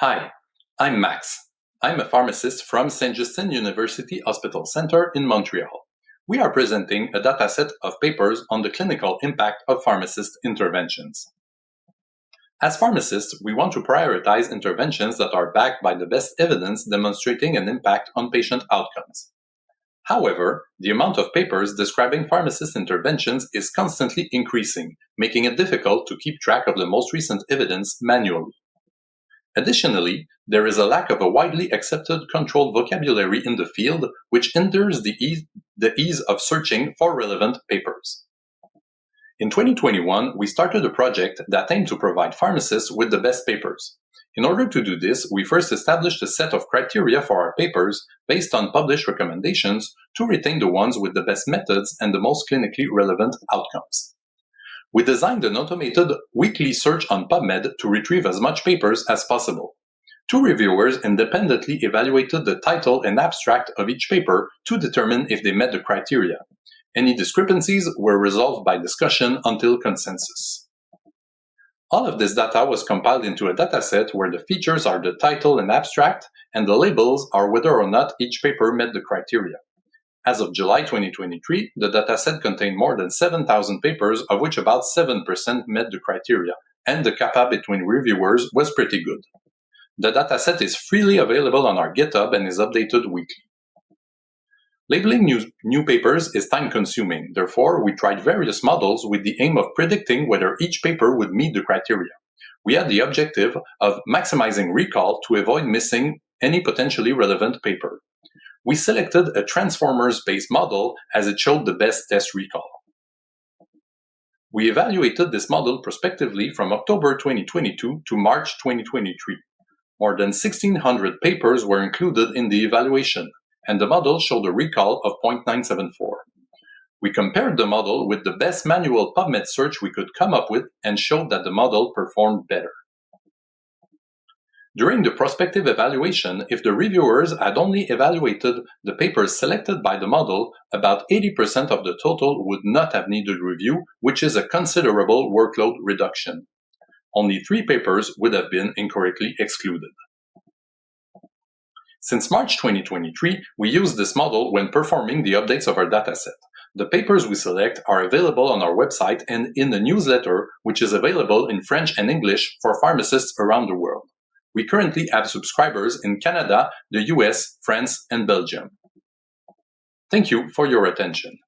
Hi, I'm Max. I'm a pharmacist from St. Justin University Hospital Center in Montreal. We are presenting a dataset of papers on the clinical impact of pharmacist interventions. As pharmacists, we want to prioritize interventions that are backed by the best evidence demonstrating an impact on patient outcomes. However, the amount of papers describing pharmacist interventions is constantly increasing, making it difficult to keep track of the most recent evidence manually. Additionally, there is a lack of a widely accepted controlled vocabulary in the field, which hinders the ease of searching for relevant papers. In 2021, we started a project that aimed to provide pharmacists with the best papers. In order to do this, we first established a set of criteria for our papers based on published recommendations to retain the ones with the best methods and the most clinically relevant outcomes. We designed an automated weekly search on PubMed to retrieve as much papers as possible. Two reviewers independently evaluated the title and abstract of each paper to determine if they met the criteria. Any discrepancies were resolved by discussion until consensus. All of this data was compiled into a dataset where the features are the title and abstract, and the labels are whether or not each paper met the criteria. As of July 2023, the dataset contained more than 7,000 papers, of which about 7% met the criteria, and the kappa between reviewers was pretty good. The dataset is freely available on our GitHub and is updated weekly. Labeling new papers is time-consuming. Therefore, we tried various models with the aim of predicting whether each paper would meet the criteria. We had the objective of maximizing recall to avoid missing any potentially relevant paper. We selected a transformers-based model as it showed the best test recall. We evaluated this model prospectively from October 2022 to March 2023. More than 1,600 papers were included in the evaluation, and the model showed a recall of 0.974. We compared the model with the best manual PubMed search we could come up with and showed that the model performed better. During the prospective evaluation, if the reviewers had only evaluated the papers selected by the model, about 80% of the total would not have needed review, which is a considerable workload reduction. Only 3 papers would have been incorrectly excluded. Since March 2023, we use this model when performing the updates of our dataset. The papers we select are available on our website and in the newsletter, which is available in French and English for pharmacists around the world. We currently have subscribers in Canada, the US, France, and Belgium. Thank you for your attention.